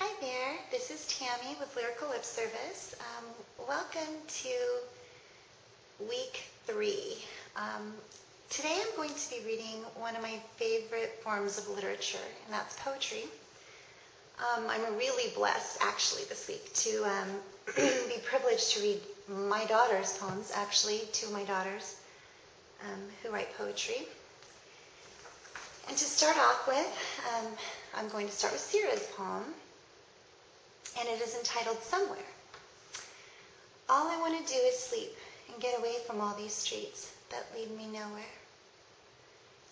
Hi there, this is Tami with Lyrical Lip Service. Welcome to week 3. Today I'm going to be reading one of my favorite forms of literature, and that's poetry. I'm really blessed actually this week to be privileged to read my daughter's poems, actually 2 of my daughters who write poetry. And to start off with, I'm going to start with Sierra's poem. And it is entitled Somewhere. All I want to do is sleep and get away from all these streets that lead me nowhere.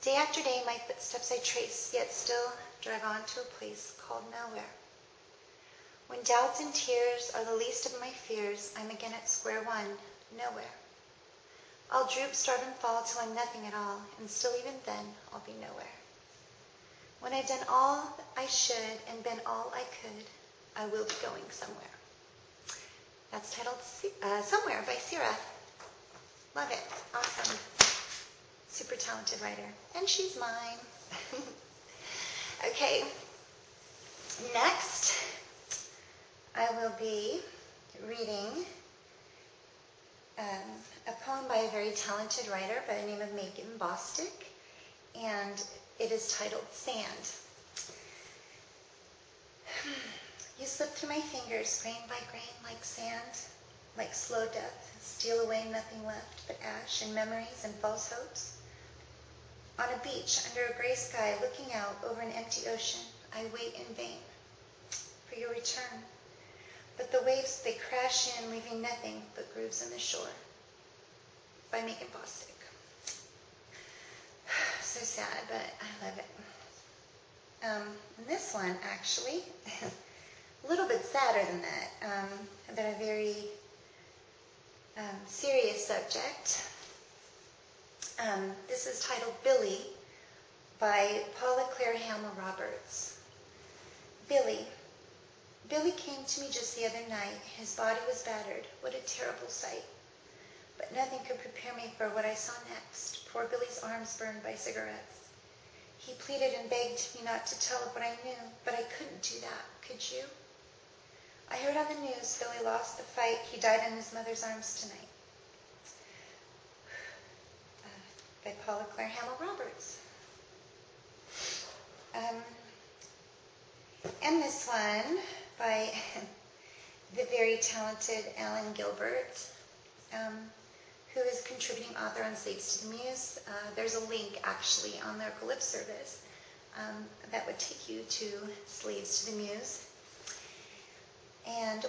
Day after day my footsteps I trace, yet still drag on to a place called nowhere. When doubts and tears are the least of my fears, I'm again at square one, nowhere. I'll droop, starve, and fall till I'm nothing at all, and still even then I'll be nowhere. When I've done all I should and been all I could, I will be going somewhere. That's titled Somewhere by Sierra. Love it. Awesome. Super talented writer. And she's mine. Okay. Next, I will be reading a poem by a very talented writer by the name of Megan Bostick. And it is titled Sand. You slip through my fingers, grain by grain, like sand, like slow death, steal away nothing left but ash and memories and false hopes. On a beach, under a gray sky, looking out over an empty ocean, I wait in vain for your return. But the waves, they crash in, leaving nothing but grooves in the shore. By Megan Bostick. So sad, but I love it. And this one, actually, a little bit sadder than that, but a very serious subject. This is titled Billy by Paula Claire Hamill Roberts. Billy. Billy came to me just the other night. His body was battered. What a terrible sight. But nothing could prepare me for what I saw next. Poor Billy's arms burned by cigarettes. He pleaded and begged me not to tell of what I knew, but I couldn't do that, could you? I heard on the news Billy lost the fight. He died in his mother's arms tonight. By Paula Claire Hamill Roberts. And this one by the very talented Alan Gilbert, who is contributing author on Slaves to the Muse. There's a link actually on Lyrical Lip Service that would take you to Slaves to the Muse.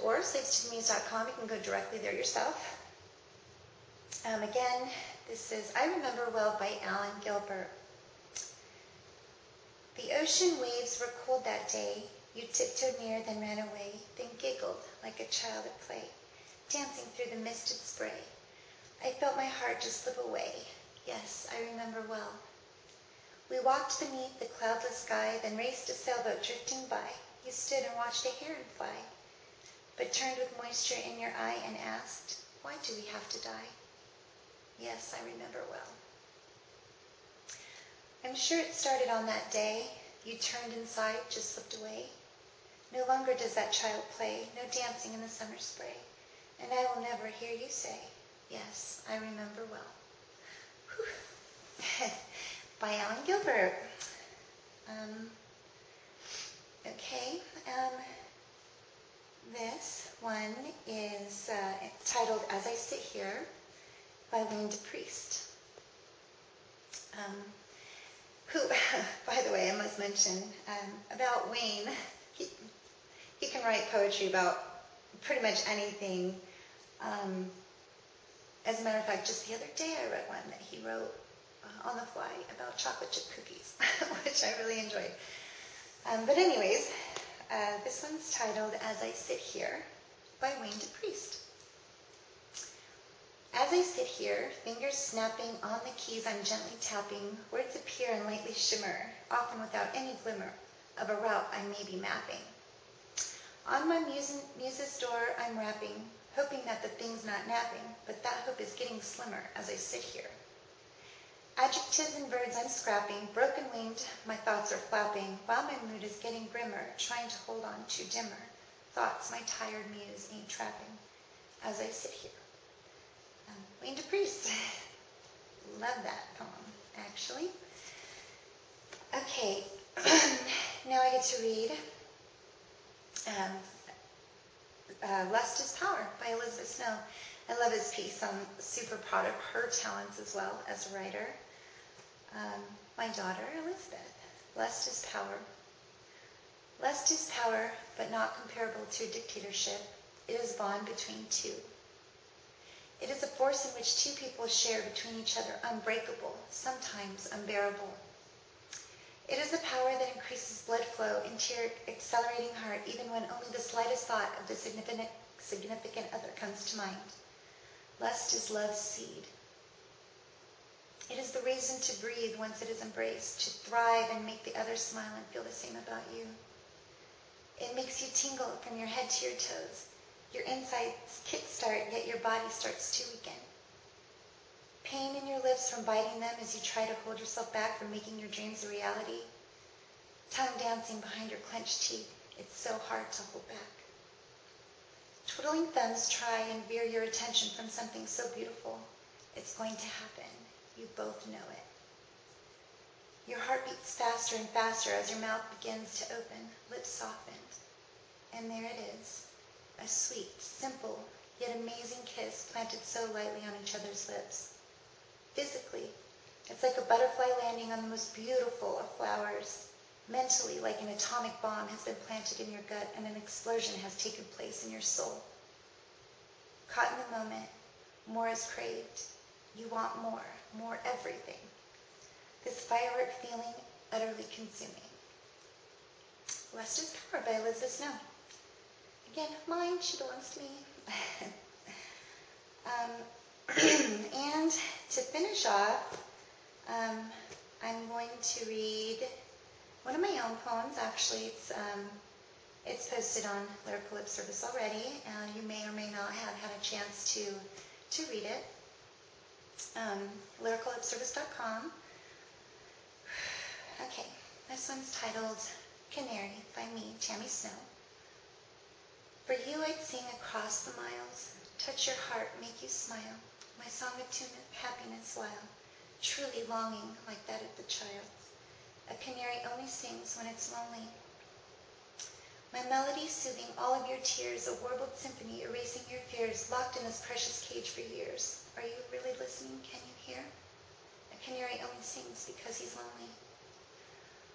Or slavestothemuse.com, you can go directly there yourself. Again, this is I Remember Well by Alan Gilbert. The ocean waves were cold that day. You tiptoed near, then ran away, then giggled like a child at play, dancing through the misted spray. I felt my heart just slip away. Yes, I remember well. We walked beneath the cloudless sky, then raced a sailboat drifting by. You stood and watched a heron fly, but turned with moisture in your eye and asked, why do we have to die? Yes, I remember well. I'm sure it started on that day. You turned inside, just slipped away. No longer does that child play, no dancing in the summer spray, and I will never hear you say, yes, I remember well. By Alan Gilbert. Okay. This one is titled As I Sit Here by Wayne DePriest. Who, by the way, I must mention about Wayne, he can write poetry about pretty much anything. As a matter of fact, just the other day I read one that he wrote on the fly about chocolate chip cookies, which I really enjoyed. But anyways, this one's titled As I Sit Here by Wayne DePriest. As I sit here, fingers snapping on the keys I'm gently tapping, words appear and lightly shimmer, often without any glimmer of a route I may be mapping. On my muse's door I'm rapping, hoping that the thing's not napping, but that hope is getting slimmer as I sit here. Adjectives and verbs I'm scrapping, broken-winged, my thoughts are flapping, while my mood is getting grimmer, trying to hold on to dimmer. Thoughts my tired muse ain't trapping, as I sit here. Wayne DePriest. Love that poem, actually. Okay, now I get to read Lust is Power by Elizabeth Snow. I love this piece. I'm super proud of her talents as well as a writer. My daughter, Elizabeth. Lust is power. Lust is power, but not comparable to a dictatorship. It is a bond between two. It is a force in which two people share between each other, unbreakable, sometimes unbearable. It is a power that increases blood flow into your accelerating heart, even when only the slightest thought of the significant other comes to mind. Lust is love's seed. It is the reason to breathe once it is embraced, to thrive and make the other smile and feel the same about you. It makes you tingle from your head to your toes. Your insides kickstart, yet your body starts to weaken. Pain in your lips from biting them as you try to hold yourself back from making your dreams a reality. Tongue dancing behind your clenched teeth. It's so hard to hold back. Twiddling thumbs try and veer your attention from something so beautiful. It's going to happen. You both know it. Your heart beats faster and faster as your mouth begins to open, lips softened. And there it is. A sweet, simple, yet amazing kiss planted so lightly on each other's lips. Physically, it's like a butterfly landing on the most beautiful of flowers. Mentally, like an atomic bomb has been planted in your gut and an explosion has taken place in your soul. Caught in the moment, more is craved. You want more everything. This firework feeling utterly consuming. Lust is Power by Elizabeth Snow. Again, mine, she belongs to me. And to finish off, I'm going to read one of my own poems. Actually, it's posted on Lyrical Lip Service already. You may or may not have had a chance to read it. LyricalLipService.com. Okay, this one's titled Canary by me, Tami Snow. For you I'd sing across the miles, touch your heart, make you smile, my song of tune happiness while, truly longing like that of the child. A canary only sings when it's lonely. My melody soothing all of your tears, a warbled symphony erasing your fears, locked in this precious cage for years. Are you really listening? Can you hear? A canary only sings because he's lonely.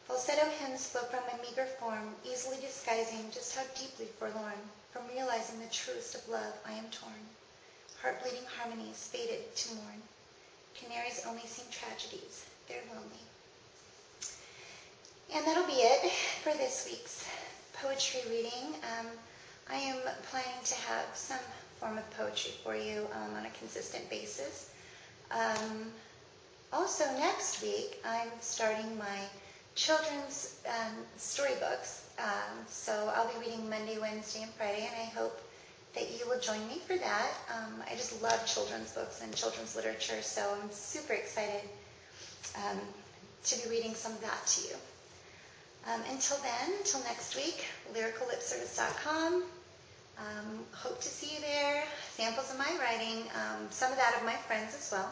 Falsetto hymns flow from my meager form, easily disguising just how deeply forlorn. From realizing the truest of love, I am torn. Heart-bleeding harmonies faded to mourn. Canaries only sing tragedies. They're lonely. And that'll be it for this week's poetry reading. I am planning to have some form of poetry for you on a consistent basis. Also, next week, I'm starting my children's storybooks. So I'll be reading Monday, Wednesday, and Friday, and I hope that you will join me for that. I just love children's books and children's literature, so I'm super excited to be reading some of that to you. Until then, until next week, lyricallipservice.com. Hope to see you there. Samples of my writing, some of that of my friends as well.